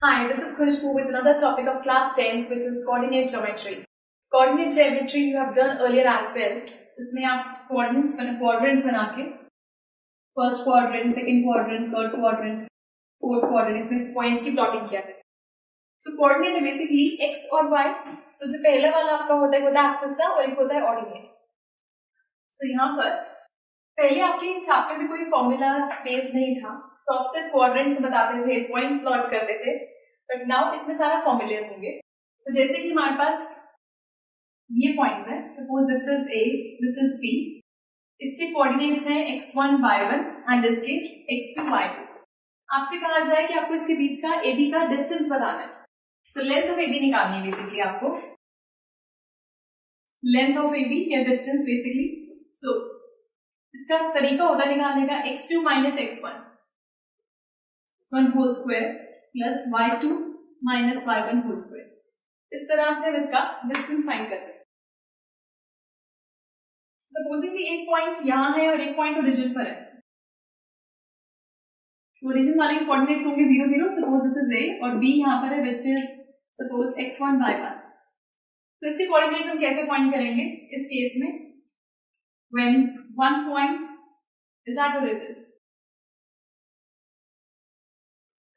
Hi, this is Khushbu with another topic of class 10th, which is coordinate geometry. Coordinate geometry you have done earlier as well. जिसमें आप quadrants बना के first quadrant, second quadrant, third quadrant, fourth quadrant इसमें points की plotting किया करें. So coordinate basically x और y. So जो पहला वाला आपका होता है axis और एक होता है ordinate. So यहाँ पर पहले आपके चैप्टर में कोई फॉर्मूला बेस नहीं था, तो आप सिर्फ क्वाड्रेंट्स बताते थे, पॉइंट्स प्लॉट करते थे, बट नाउ इसमें सारा फॉर्मूलाज होंगे. तो जैसे कि हमारे पास ये पॉइंट्स हैं, suppose this is a, this is b, इसके कोऑर्डिनेट्स हैं x1 y1 एंड इसके x2 y2. आपसे कहा जाए कि आपको इसके बीच का ab का डिस्टेंस बताना है. सो लेंथ ऑफ ab निकालनी है बेसिकली आपको, लेंथ ऑफ ab या डिस्टेंस बेसिकली. सो इसका तरीका होता है निकालने का x2 minus x1 whole square plus y2 minus y1 whole square. इस तरह से हम इसका डिस्टेंस फाइंड कर सकते हैं. सपोजिंग कि एक पॉइंट यहां है और एक पॉइंट ओरिजिन पर है. ओरिजिन वाले के कोऑर्डिनेट्स होंगे 0 0. सपोज दिस इज a और b यहां पर है which is suppose x1 y1. तो इसके कोऑर्डिनेट्स हम कैसे फाइंड करेंगे इस केस में? When one point is at origin,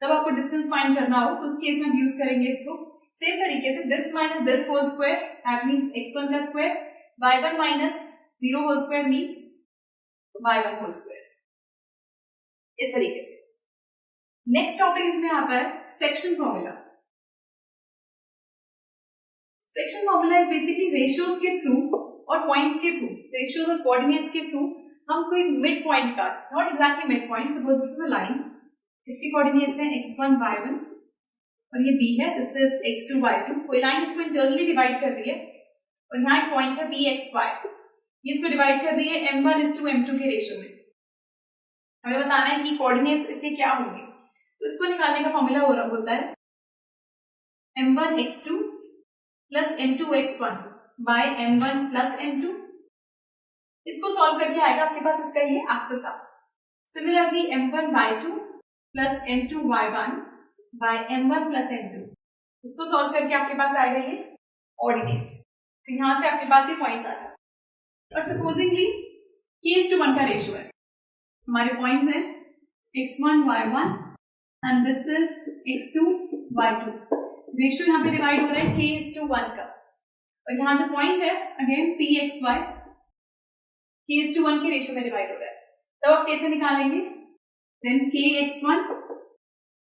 तब आपको डिस्टेंस फाइंड करना हो तो उस केस में यूज करेंगे इसको. सेम तरीके से this minus this whole square that means x1 का स्क्वायर, y1 minus 0 whole square means y1 whole square. इस तरीके से. नेक्स्ट टॉपिक इसमें आता है section formula. Section formula is basically ratios के थ्रू और पॉइंट्स के थ्रू, रेशियोज और कोऑर्डिनेट्स के थ्रू हम कोई मिड पॉइंट का, not exactly mid point, suppose this is a line, इसके कोऑर्डिनेट्स हैं x1 y1 और ये b है, दिस इज x2 y2. कोई लाइन इसको इंटरनली डिवाइड कर रही है और यहाँ एक पॉइंट है pxy, ये इसको डिवाइड कर रही है m1:m2 के रेशियो में. हमें बताना है कि कोऑर्डिनेट्स इसके क्या होंगे. तो इसको निकालने का फॉर्मूला होता है m1x2 plus m2x1 bye m1 plus m2. इसको सॉल्व करके आएगा आपके पास इसका ये एक्सेस आ. Similarly m1 y2 plus m2 y1 by m1 plus m2. इसको सॉल्व करके आपके पास आएगा ये ऑर्डिनेट. तो यहां से आपके पास ये पॉइंट्स आ जाए. और सपोजिंगली k:1 का रेशियो है. हमारे पॉइंट्स हैं x1 y1 and this is x2 y2. Ratio यहाँ पे डिवाइड हो रहा है k:1 का, और यहाँ जो पॉइंट है अगेन pxy k:1 के रेशियो में डिवाइड हो रहा है. तब आप कैसे निकालेंगे? Then kx1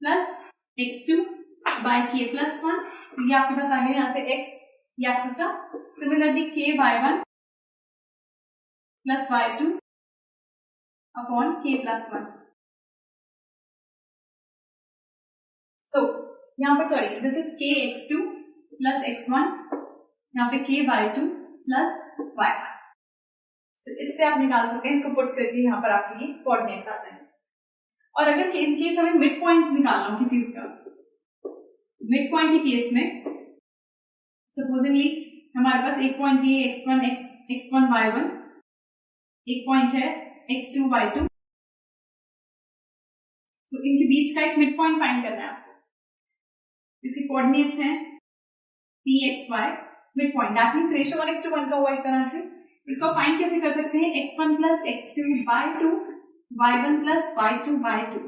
plus x2 by k+1. तो ये आपके पास आ गया यहाँ से x, ये एक्सेस का. Similarly ky1 plus y2 upon k+1. सो यहाँ पर sorry this is kx2 plus x1, यहाँ पे ky2 प्लस y1. इससे आप निकाल सकते हैं. इसको पुट करके यहाँ पर आपके ये कोऑर्डिनेट्स आ जाएंगे. और अगर केस हमें मिड पॉइंट निकालना हो किसी उसका, मिड पॉइंट के केस में सपोजिंगली हमारे पास एक पॉइंट ये x1 y1, एक पॉइंट है x2 y2. तो इनके बीच का एक मिड पॉइंट फाइंड करना है आपको. इसके कोऑर्डिनेट्स हैं pxy, mid point that means ratio 1:1 का हुआ एक तरह से. इसको फाइंड कैसे कर सकते हैं? x1 plus x2 bye 2, y1 plus y2 bye 2.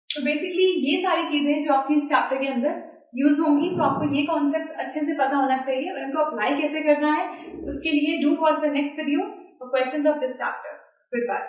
तो बेसिकली ये सारी चीजें जो आपकी इस चैप्टर के अंदर यूज होंगी, तो आपको ये कॉन्सेप्ट्स अच्छे से पता होना चाहिए और इनको अप्लाई कैसे करना है उसके लिए do watch the next video for questions of this chapter. Good bye.